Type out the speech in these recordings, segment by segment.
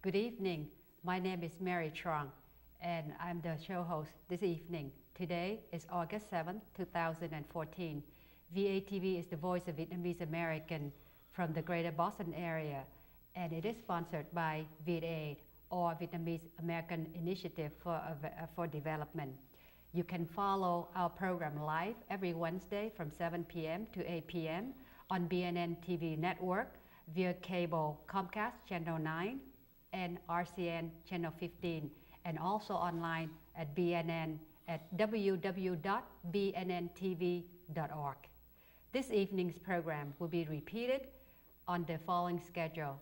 Good evening. My name is Mary Tran, and I'm the show host this evening. Today is August 7, 2014. VATV is the voice of Vietnamese American from the Greater Boston area, and it is sponsored by VATV, or Vietnamese American Initiative for Development. You can follow our program live every Wednesday from 7 p.m. to 8 p.m. on BNN TV network via cable Comcast Channel 9 and RCN Channel 15, and also online at BNN at www.bnntv.org. This evening's program will be repeated on the following schedule: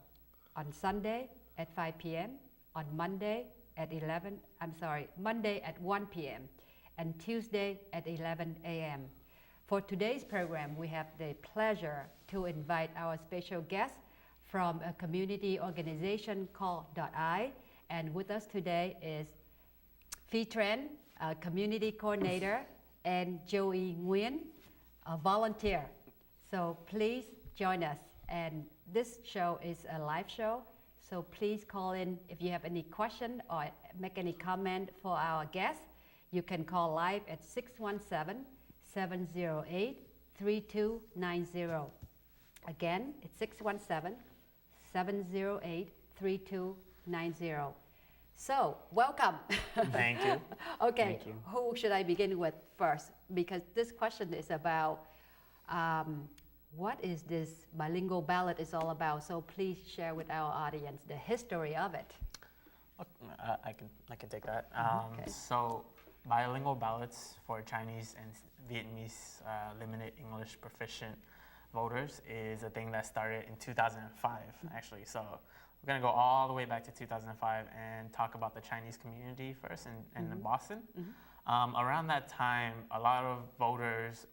on Sunday at 5 p.m., on Monday at 1 p.m., and Tuesday at 11 a.m. For today's program, we have the pleasure to invite our special guest from a community organization called .I, and with us today is Tran, a community coordinator, and Joey Nguyen, a volunteer. So please join us. And this show is a live show, so please call in if you have any question or make any comment for our guests. You can call live at 617-708-3290. Again, it's 617-708-3290. So, welcome. Thank you. Okay, Thank you. Who should I begin with first? Because this question is about what is this bilingual ballot is all about. So please share with our audience the history of it. I can take that. Okay. So bilingual ballots for Chinese and Vietnamese limited English proficient voters is a thing that started in 2005, actually. So we're going to go all the way back to 2005 and talk about the Chinese community first in Boston. Around that time, a lot of voters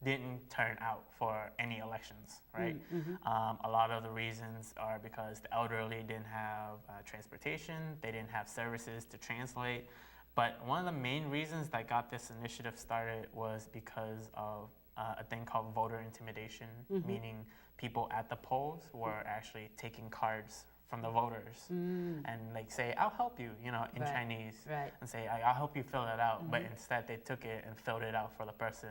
didn't turn out for any elections, right? A lot of the reasons are because the elderly didn't have transportation, they didn't have services to translate. But one of the main reasons that got this initiative started was because of a thing called voter intimidation, meaning people at the polls were actually taking cards from the voters and like say, I'll help you, in Chinese, and say, I'll help you fill it out. But instead they took it and filled it out for the person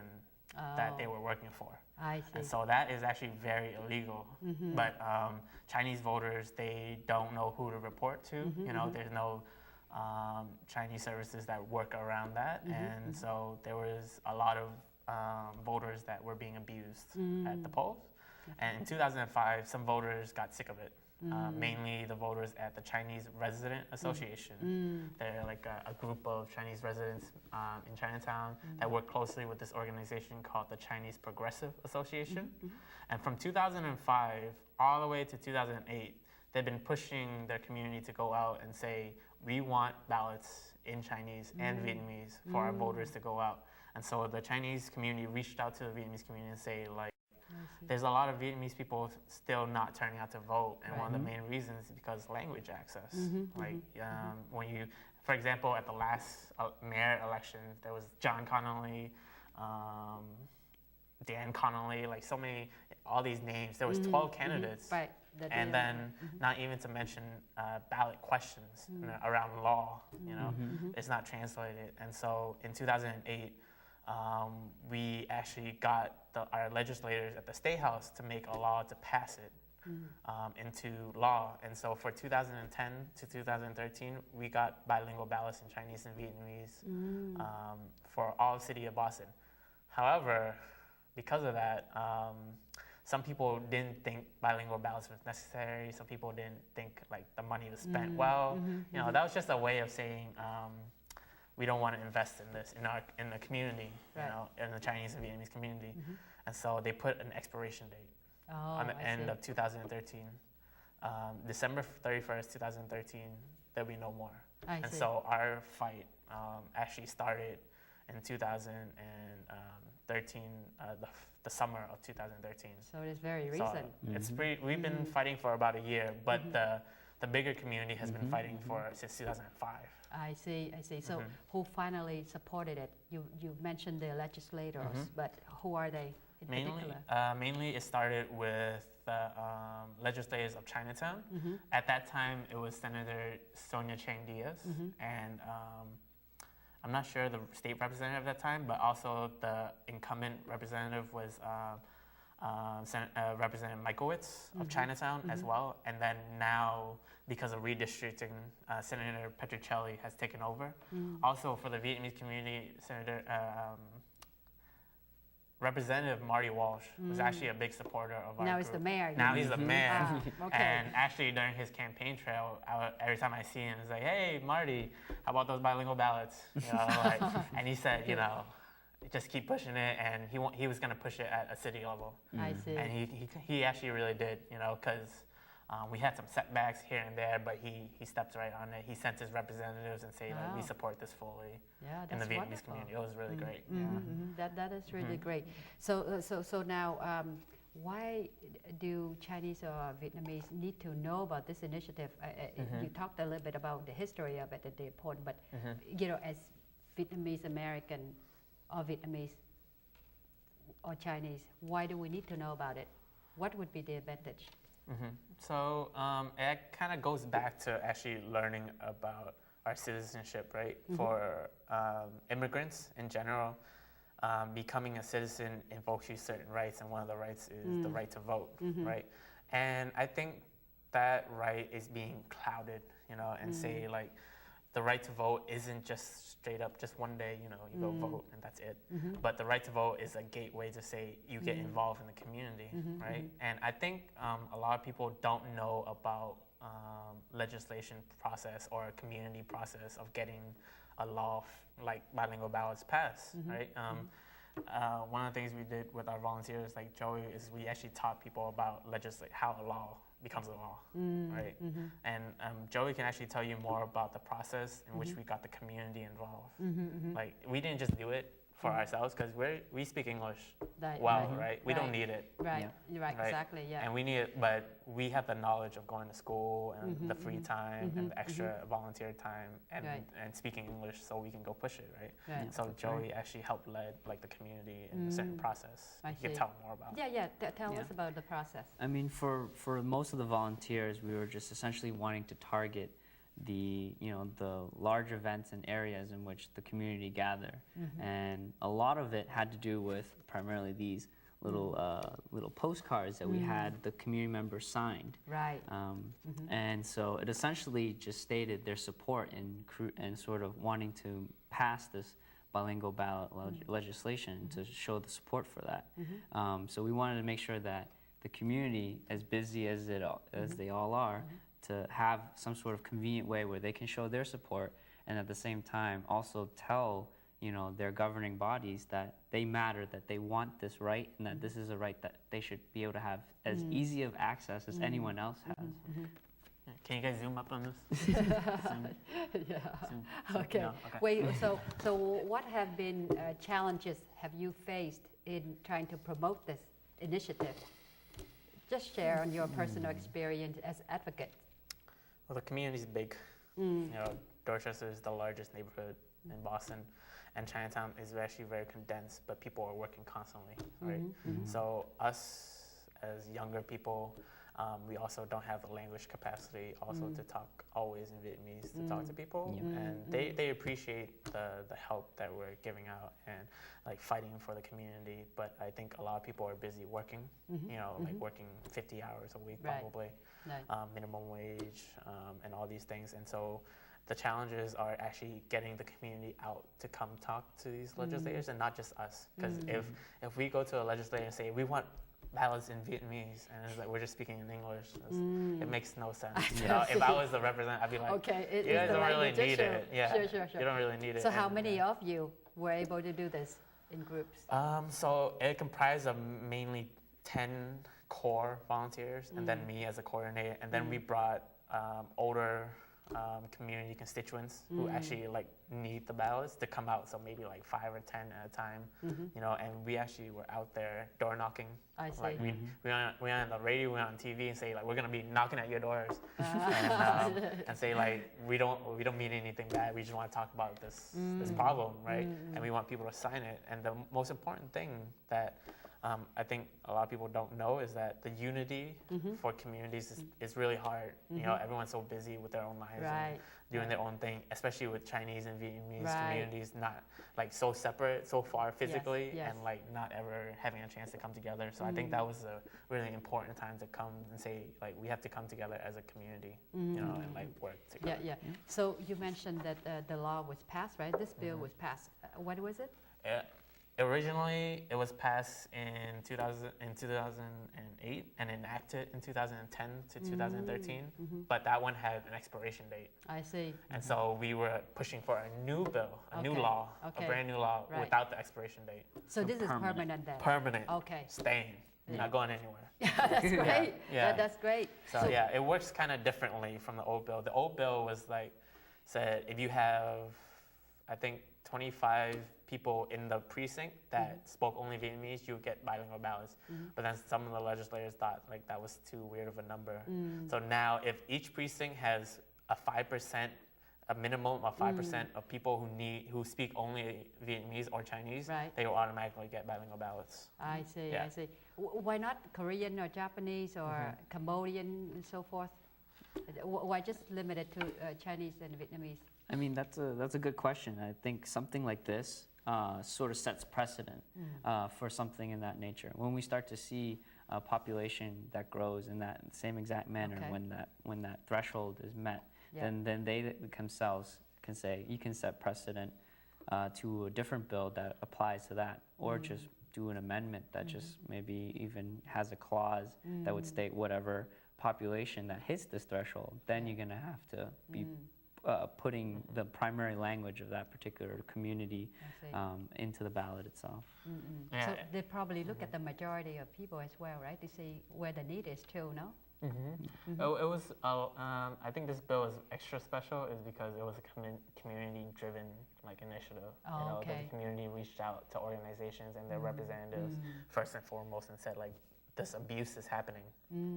that they were working for. I see. And so that is actually very illegal. But Chinese voters, they don't know who to report to. There's no Chinese services that work around that. And so there was a lot of voters that were being abused at the polls. And in 2005, some voters got sick of it. Mainly the voters at the Chinese Resident Association. They're like a group of Chinese residents in Chinatown that work closely with this organization called the Chinese Progressive Association. And from 2005 all the way to 2008, they've been pushing their community to go out and say, we want ballots in Chinese and Vietnamese for our voters to go out. And so the Chinese community reached out to the Vietnamese community and say, like, there's a lot of Vietnamese people still not turning out to vote, and one of the main reasons is because language access. When you, for example, at the last mayor election, there was John Connolly, Dan Connolly, like so many, all these names. There was 12 candidates, and then not even to mention ballot questions around law. It's not translated, and so in 2008. We actually got our legislators at the State House to make a law to pass it into law. And so for 2010 to 2013, we got bilingual ballots in Chinese and Vietnamese for all of the city of Boston. However, because of that, some people didn't think bilingual ballots was necessary. Some people didn't think like the money was spent well. That was just a way of saying, we don't want to invest in this in the community, in the Chinese and Vietnamese community. And so they put an expiration date on the end of 2013. December 31st, 2013, there'll be no more. So our fight actually started in 2013, the summer of 2013. So it is very recent. So it's we've been fighting for about a year, but the bigger community has been fighting for since 2005. I see. So who finally supported it? You mentioned the legislators, but who are they in particular? Mainly it started with the legislators of Chinatown. At that time, it was Senator Sonia Chang Diaz, and I'm not sure the state representative at that time, but also the incumbent representative was Representative Michaelwitz of Chinatown as well. And then now, because of redistricting, Senator Petrocelli has taken over. Also for the Vietnamese community, Representative Marty Walsh was actually a big supporter of our Now group. he's the mayor. Now he's the mayor. Okay. And actually during his campaign trail, every time I see him, it's like, hey, Marty, how about those bilingual ballots? You know, like, and he said, you know, just keep pushing it, and he was going to push it at a city level. I see. And he actually really did, you know, because we had some setbacks here and there, but he stepped right on it. He sent his representatives and said, like, we support this fully in the Vietnamese community. It was really great. That is really great. So now, why do Chinese or Vietnamese need to know about this initiative? You talked a little bit about the history of it at the point, but you know, as Vietnamese American or Vietnamese or Chinese, why do we need to know about it? What would be the advantage? So it kind of goes back to actually learning about our citizenship, right? For immigrants in general, becoming a citizen invokes you certain rights, and one of the rights is the right to vote, right? And I think that right is being clouded, you know, and say like the right to vote isn't just straight up just one day, you know, you go vote and that's it. But the right to vote is a gateway to say you get involved in the community, right? And I think a lot of people don't know about legislation process or a community process of getting a law like bilingual ballots passed, right? One of the things we did with our volunteers, like Joey, is we actually taught people about how a law becomes a law, right? And Joey can actually tell you more about the process in which we got the community involved. Like, we didn't just do it for ourselves, because we speak English right? We don't need it. Right, exactly, yeah. And we need it, but we have the knowledge of going to school and the free time and the extra volunteer time and speaking English, so we can go push it, right? So Joey actually helped lead like the community in a certain process. You can tell more about. Tell us about the process. I mean, for most of the volunteers, we were just essentially wanting to target the large events and areas in which the community gather, and a lot of it had to do with primarily these little postcards that we had the community members signed. Right. And so it essentially just stated their support and sort of wanting to pass this bilingual ballot legislation to show the support for that. So we wanted to make sure that the community, as busy as they all are, to have some sort of convenient way where they can show their support, and at the same time also tell their governing bodies that they matter, that they want this right, and that this is a right that they should be able to have as easy of access as anyone else has. Can you guys zoom up on this? Okay. Wait. So what have been challenges have you faced in trying to promote this initiative? Just share on your personal experience as advocate. Well, the community is big. You know, Dorchester is the largest neighborhood in Boston, and Chinatown is actually very condensed, but people are working constantly, right? So us as younger people, we also don't have the language capacity also to talk always in Vietnamese, to talk to people, and they appreciate the help that we're giving out and like fighting for the community. But I think a lot of people are busy working, like working 50 hours a week probably, minimum wage, and all these things. And so the challenges are actually getting the community out to come talk to these legislators, and not just us. Because if we go to a legislator and say, we want ballots in Vietnamese, and it's like we're just speaking in English, it makes no sense. If I was the representative, I'd be like, okay, you guys don't really need it. Sure. You don't really need it. So how many of you were able to do this in groups? So it comprised of mainly 10 core volunteers, and then me as a coordinator, and then we brought older community constituents who actually like need the ballots to come out. So maybe like 5 or 10 at a time, you know. And we actually were out there door knocking. I see. Like we on the radio, we on TV, and say like we're gonna be knocking at your doors, and say like we don't mean anything bad. We just want to talk about this problem, right? And we want people to sign it. And the most important thing that I think a lot of people don't know is that the unity for communities is really hard. You know, everyone's so busy with their own lives and doing their own thing, especially with Chinese and Vietnamese communities, not like so separate, so far physically, and like not ever having a chance to come together. So I think that was a really important time to come and say like we have to come together as a community, you know, and like work together. So you mentioned that the law was passed, right? This bill was passed. What was it? Originally, it was passed in 2008 and enacted in 2010 to 2013, but that one had an expiration date. I see. And so we were pushing for a new bill, a new law, a brand new law without the expiration date. So this is permanent then? Permanent. Okay. Staying. Not going anywhere. That's great. That's great. So yeah, it works kind of differently from the old bill. The old bill was like, said if you have, I think, 25 people in the precinct that spoke only Vietnamese, you would get bilingual ballots. But then some of the legislators thought like that was too weird of a number. So now if each precinct has a 5%, a minimum of 5% of people who speak only Vietnamese or Chinese, they will automatically get bilingual ballots. I see, I see. Why not Korean or Japanese or Cambodian and so forth? Why just limited to Chinese and Vietnamese? I mean, that's a good question. I think something like this sort of sets precedent for something in that nature. When we start to see a population that grows in that same exact manner, when that threshold is met, then they themselves can say, you can set precedent to a different bill that applies to that, or just do an amendment that just maybe even has a clause that would state whatever population that hits this threshold, then you're going to have to be putting the primary language of that particular community into the ballot itself. So they probably look at the majority of people as well, right? To see where the need is too, no? It was, I think this bill is extra special is because it was a community-driven like initiative. You know, the community reached out to organizations and their representatives first and foremost and said like, this abuse is happening,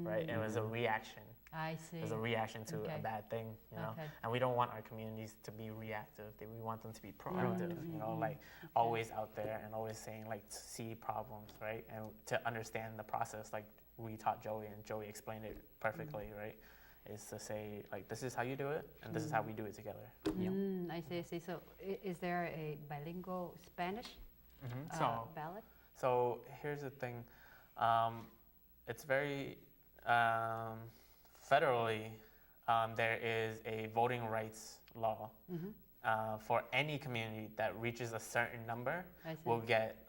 right? And it was a reaction. I see. It was a reaction to a bad thing, you know? And we don't want our communities to be reactive. We want them to be proactive, you know, like always out there and always saying like, see problems, right? And to understand the process, like we taught Joey and Joey explained it perfectly, right? Is to say like, this is how you do it and this is how we do it together. I see, I see. So is there a bilingual Spanish ballot? So here's the thing. It's very federally, there is a voting rights law for any community that reaches a certain number will get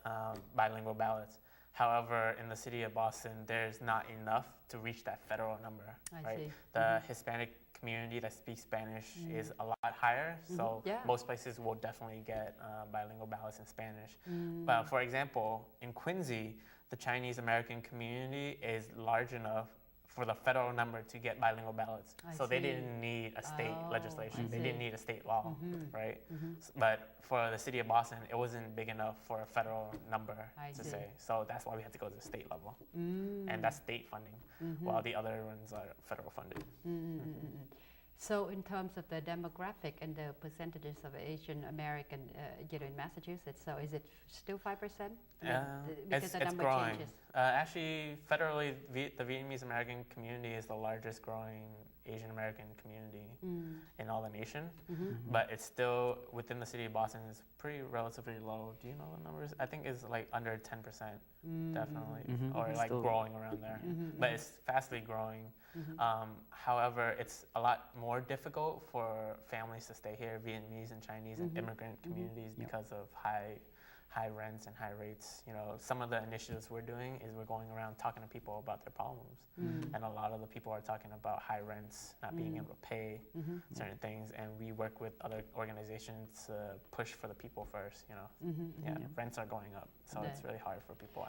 bilingual ballots. However, in the city of Boston, there's not enough to reach that federal number, right? The Hispanic community that speaks Spanish is a lot higher, so most places will definitely get bilingual ballots in Spanish. But for example, in Quincy, the Chinese American community is large enough for the federal number to get bilingual ballots. So they didn't need a state legislation. They didn't need a state law, right? But for the city of Boston, it wasn't big enough for a federal number to say. So that's why we had to go to the state level. And that's state funding, while the other ones are federal funded. So in terms of the demographic and the percentages of Asian American in Massachusetts, so is it still 5%? Because the number growing. changes. Actually, federally, the Vietnamese American community is the largest growing Asian American community in all the nation, but it's still within the city of Boston is pretty relatively low. Do you know the numbers? I think it's like under 10%, definitely, or like growing around there. But it's fastly growing. However, it's a lot more difficult for families to stay here, Vietnamese and Chinese and immigrant communities, because of high rents and high rates. You know, some of the initiatives we're doing is we're going around talking to people about their problems, and a lot of the people are talking about high rents, not being able to pay certain things, and we work with other organizations to push for the people first. You know, rents are going up, so it's really hard for people.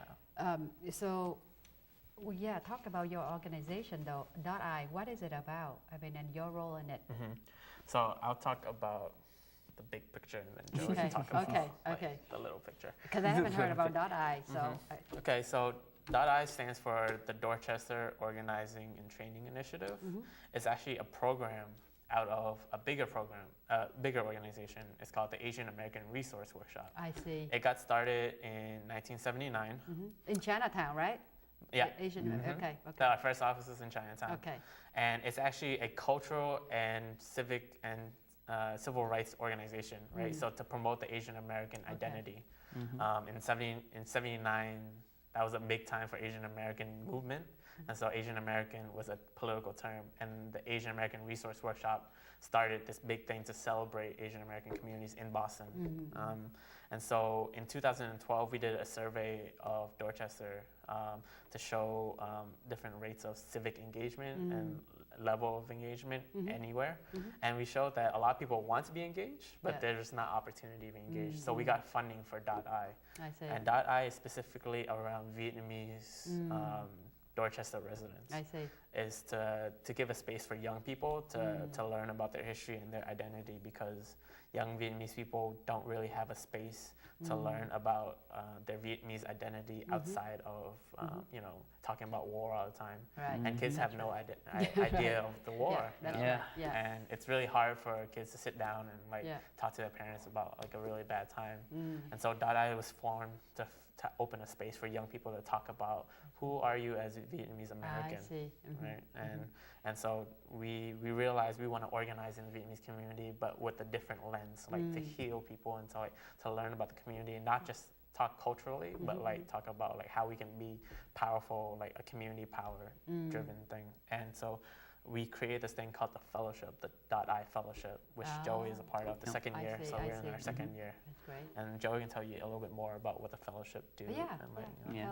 So Well, yeah, talk about your organization though, .I, what is it about? I mean, and your role in it. So I'll talk about the big picture and then Joey can talk about the little picture. Because I haven't heard about .I, so. Okay, so .I stands for the Dorchester Organizing and Training Initiative. It's actually a program out of a bigger organization. It's called the Asian American Resource Workshop. I see. It got started in 1979. In Chinatown, right? Yeah. Asian, okay. Our first office is in Chinatown. Okay. And it's actually a cultural and civic and civil rights organization, right? So to promote the Asian American identity. In 79, that was a big time for Asian American movement. And so Asian American was a political term, and the Asian American Resource Workshop started this big thing to celebrate Asian American communities in Boston. And so in 2012, we did a survey of Dorchester to show different rates of civic engagement and level of engagement anywhere. And we showed that a lot of people want to be engaged, but there's not opportunity to be engaged. So we got funding for .I. see. And .I is specifically around Vietnamese Dorchester residents. I see. Is to give a space for young people to learn about their history and their identity, because young Vietnamese people don't really have a space to learn about their Vietnamese identity outside of talking about war all the time. Right. And kids have no idea of the war. And it's really hard for kids to sit down and talk to their parents about like a really bad time. And so .I was formed to open a space for young people to talk about who are you as a Vietnamese American, right? And so we realized we want to organize in the Vietnamese community, but with a different lens, like to heal people and to learn about the community, and not just talk culturally, but like talk about like how we can be powerful, like a community power driven thing. And so we created this thing called the fellowship, the .I fellowship, which Joey is a part of the second year. So we're in our second year. That's great. And Joey can tell you a little bit more about what the fellowship do. Tell us about it.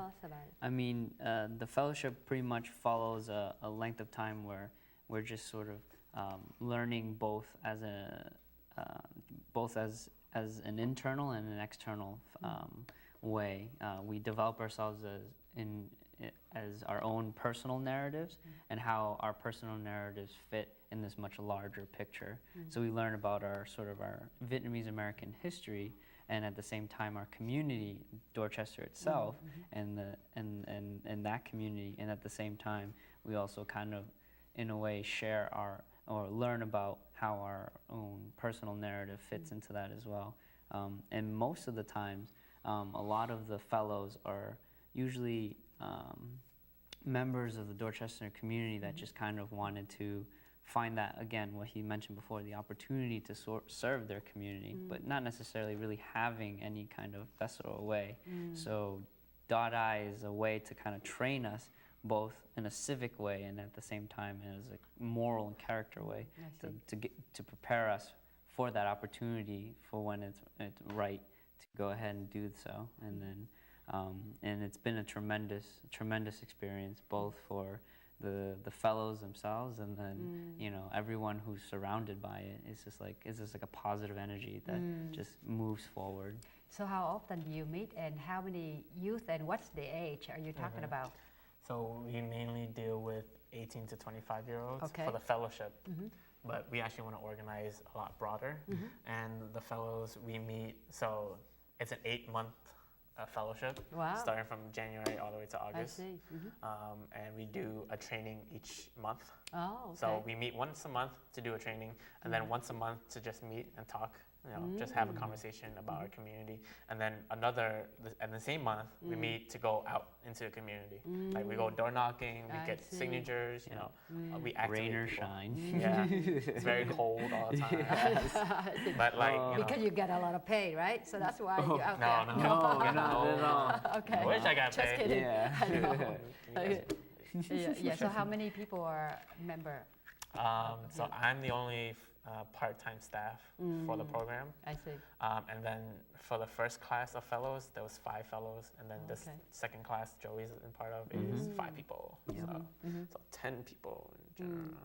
I mean, the fellowship pretty much follows a length of time where we're just sort of learning both as an internal and an external way. We develop ourselves as our own personal narratives and how our personal narratives fit in this much larger picture. So we learn about our Vietnamese American history, and at the same time our community, Dorchester itself, and that community, and at the same time we also kind of in a way share or learn about how our own personal narrative fits into that as well. And most of the times a lot of the fellows are usually members of the Dorchester community that just kind of wanted to find that, again, what he mentioned before, the opportunity to serve their community, but not necessarily really having any kind of visceral way. So .I is a way to kind of train us both in a civic way and at the same time as a moral and character way to prepare us for that opportunity for when it's right to go ahead and do so. And then and it's been a tremendous experience, both for the fellows themselves and then everyone who's surrounded by it. It's just like a positive energy that just moves forward. So how often do you meet, and how many youth, and what's the age are you talking about? So we mainly deal with 18 to 25-year-olds for the fellowship, but we actually want to organize a lot broader. And the fellows we meet, so it's an 8-month fellowship, starting from January all the way to August. I see. And we do a training each month. Oh, okay. So we meet once a month to do a training, and then once a month to just meet and talk, just have a conversation about our community. And then and the same month, we meet to go out into the community. Like we go door knocking, we get signatures, we activate rain or people. shine. Yeah, it's very cold all the time. But like, because you get a lot of pay, right? So that's why you're out there. No, not at all. Okay. I wish I got Just paid. kidding. Yeah. I know. Yeah. So how many people are member? So I'm the only part-time staff for the program. I see. And then for the first class of fellows, there was 5 fellows, and then this second class Joey's in part of is 5 people. So 10 people in general.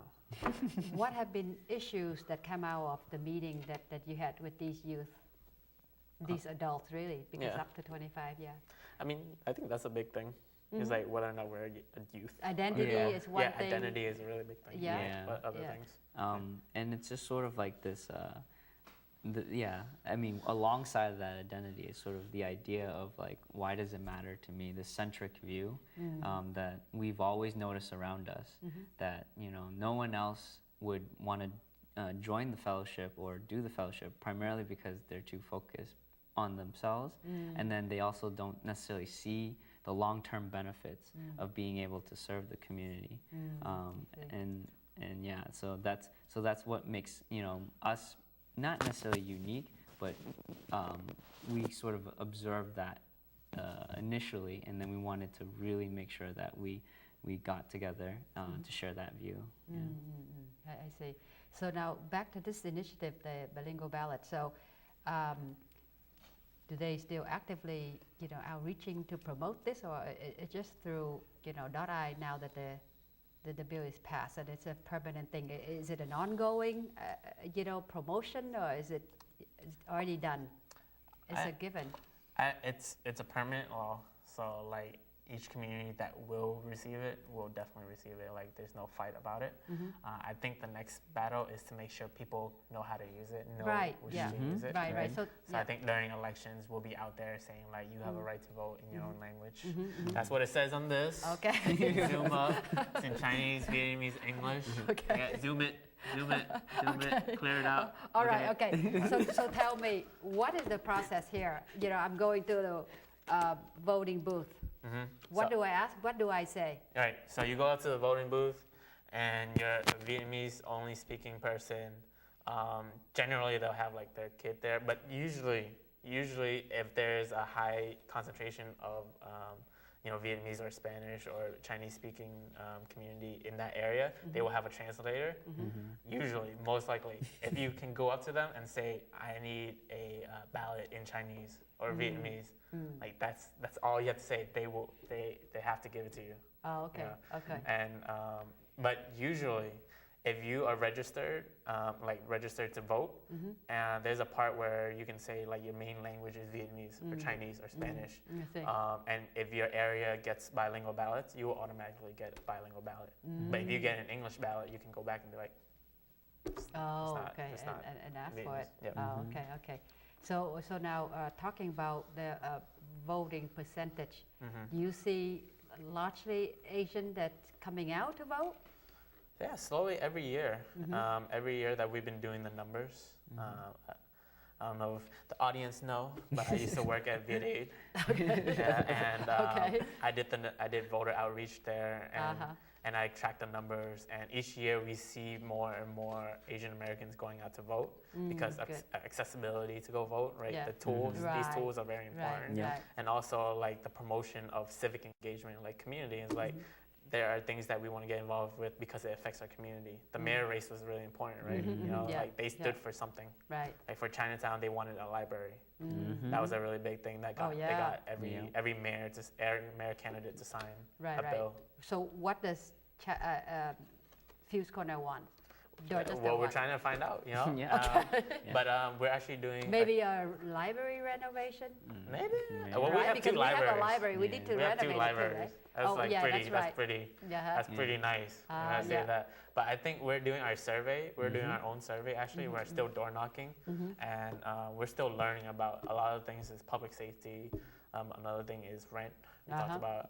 What have been issues that come out of the meeting that you had with these youth, these adults really, because up to 25, I mean, I think that's a big thing. It's like whether or not we're a youth. Identity is one thing. Yeah, identity is a really big thing. But other things. And it's just sort of like this, I mean, alongside of that identity is sort of the idea of like, why does it matter to me? This centric view that we've always noticed around us, that, you know, no one else would want to join the fellowship or do the fellowship primarily because they're too focused on themselves, and then they also don't necessarily see the long-term benefits of being able to serve the community, and yeah, so that's what makes, you know, us not necessarily unique, but we sort of observed that initially, and then we wanted to really make sure that we got together to share that view. I see. So now back to this initiative, the bilingual ballot. So do they still actively, you know, outreaching to promote this, or it's just through, you know, .I now that the bill is passed and it's a permanent thing? Is it an ongoing, you know, promotion, or is it already done? It's a given. It's a permanent law, so like each community that will receive it will definitely receive it. Like there's no fight about it. I think the next battle is to make sure people know how to use it, know which to use it. Right. So I think during elections we'll be out there saying like you have a right to vote in your own language. That's what it says on this. Okay. You can zoom up. It's in Chinese, Vietnamese, English. Okay. Yeah, zoom it, clear it out. All right. Okay. So tell me, what is the process here? You know, I'm going to the voting booth. What do I ask? What do I say? All right, so you go out to the voting booth and you're a Vietnamese only speaking person. Generally they'll have like their kid there, but usually if there's a high concentration of you know, Vietnamese or Spanish or Chinese speaking community in that area, they will have a translator. Usually, most likely, if you can go up to them and say, I need a ballot in Chinese or Vietnamese, like that's all you have to say. They have to give it to you. Oh, okay. Yeah. Okay. And but usually, if you are registered, like registered to vote, and there's a part where you can say like your main language is Vietnamese or Chinese or Spanish, and if your area gets bilingual ballots, you will automatically get a bilingual ballot. But if you get an English ballot, you can go back and be like, okay, and ask for it. Yep. Oh, okay. So now talking about the voting percentage, do you see largely Asian that's coming out to vote? Yeah, slowly every year. Every year that we've been doing the numbers. I don't know if the audience know, but I used to work at VATV. And I did voter outreach there, and I tracked the numbers. And each year we see more and more Asian Americans going out to vote because of accessibility to go vote, right? Yeah. The tools, these tools are very important. Right. And also like the promotion of civic engagement, like community is like, there are things that we want to get involved with because it affects our community. The mayor race was really important, right? You know, like they stood for something. Right. Like for Chinatown, they wanted a library. That was a really big thing that got they got every mayor candidate to sign a bill. So what does Fuse Corner want? Well, we're trying to find out, you know. But we're actually doing maybe a library renovation. Maybe. Well, we have because two libraries. We have a library. We need to renovate two libraries. it too, right? That's pretty nice. I say that. But I think we're doing our survey. We're doing our own survey. Actually, we're still door knocking, and we're still learning about a lot of things. Is public safety. Another thing is rent. We talked about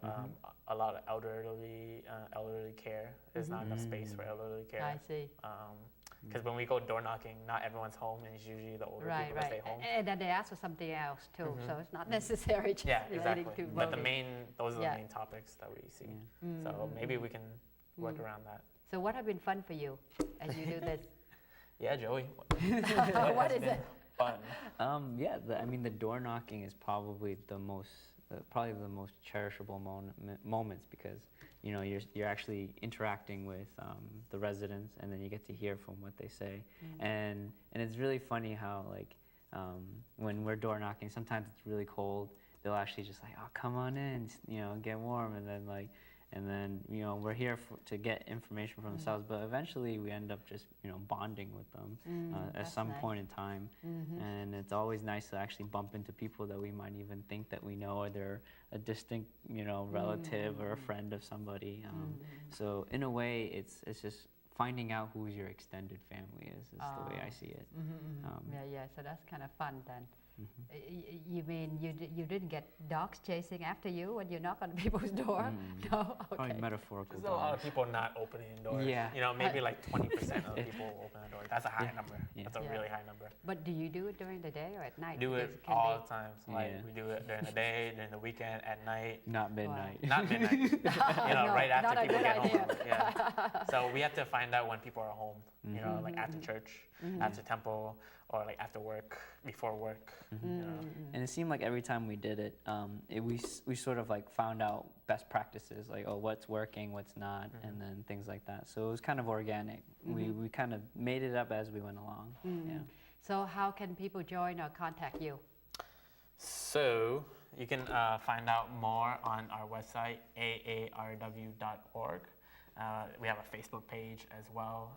a lot of elderly care. There's not enough space for elderly care. I see. Because when we go door knocking, not everyone's home, and it's usually the older people that stay home. And then they ask for something else too, so it's not necessarily just relating to voting. But those are the main topics that we see. So maybe we can work around that. So what have been fun for you as you do this? Yeah, Joey. What is it? Fun. I mean, the door knocking is probably the most cherishable moments because you know you're actually interacting with the residents, and then you get to hear from what they say, and it's really funny how like when we're door knocking, sometimes it's really cold. They'll actually just like, oh, come on in, you know, get warm, and then like. and then we're here to get information from themselves, but eventually we end up just bonding with them at some point in time, and it's always nice to actually bump into people that we might even think that we know, or they're a distinct relative or a friend of somebody. So in a way, it's just finding out who your extended family is the way I see it. So that's kind of fun then. You mean you didn't get dogs chasing after you when you knock on people's door? No? Okay. Probably metaphorical. There's a lot of people not opening doors. Yeah. Maybe like 20% of the people open the door. That's a high number. Yeah. That's a really high number. But do you do it during the day or at night? Do it all the time. So we do it during the day, during the weekend, at night. Not midnight. Wow. Not midnight. Right after people get home. So we have to find out when people are home. Like after church, after temple, or like after work, before work. And it seemed like every time we did it, we sort of like found out best practices, like what's working, what's not, and then things like that. So it was kind of organic. We kind of made it up as we went along. Yeah. So how can people join or contact you? So you can find out more on our website, aarw.org. We have a Facebook page as well,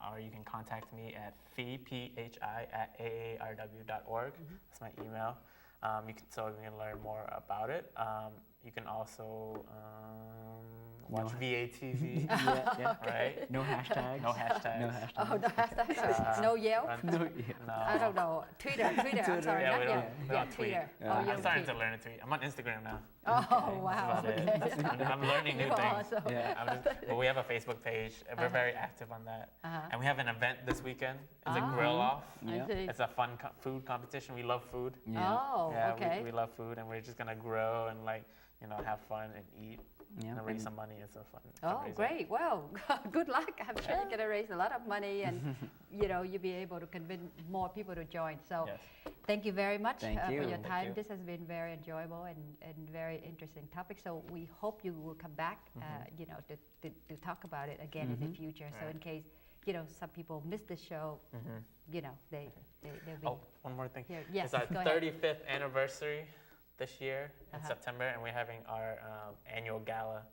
or you can contact me at phi@aarw.org. That's my email. You can learn more about it. You can also watch VATV. Right? No hashtags. No hashtags. No hashtags. Oh, no hashtags. No Yelp? No. I don't know. Twitter. I'm sorry, Yeah, not we Yelp. don't tweet. Twitter. I'm starting to learn to tweet. I'm on Instagram now. Oh, wow. That's about it. I'm learning new things. Awesome. But we have a Facebook page, and we're very active on that. And we have an event this weekend. It's a grill off. I see. It's a fun food competition. We love food. Oh, okay. We love food, and we're just gonna grow and have fun and eat and raise some money. It's a fun. Oh, great! Well, good luck. I'm sure you're gonna raise a lot of money, and you'll be able to convince more people to join. So, thank you very much for your time. This has been very enjoyable and very interesting topic. So we hope you will come back, to talk about it again in the future. So in case some people miss the show, they'll be. Oh, one more thing. Here. Yes, it's our go ahead. 35th anniversary this year in September, and we're having our annual gala.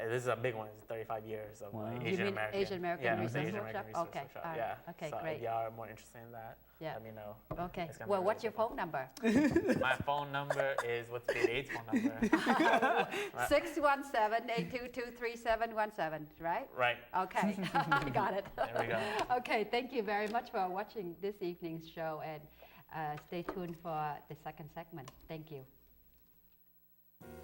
This is a big one. It's 35 years of Asian American. Asian American Research Asian Workshop? American Okay. Research Workshop. All right. Yeah. Okay, So great. if y'all are more interested in that, let me know. Okay. It's gonna Well, be what's really your phone number? My phone number is, what's VATV's phone number? 617-822-3717, right? Right. Okay. I got it. There we go. Okay. Thank you very much for watching this evening's show, and stay tuned for the second segment. Thank you.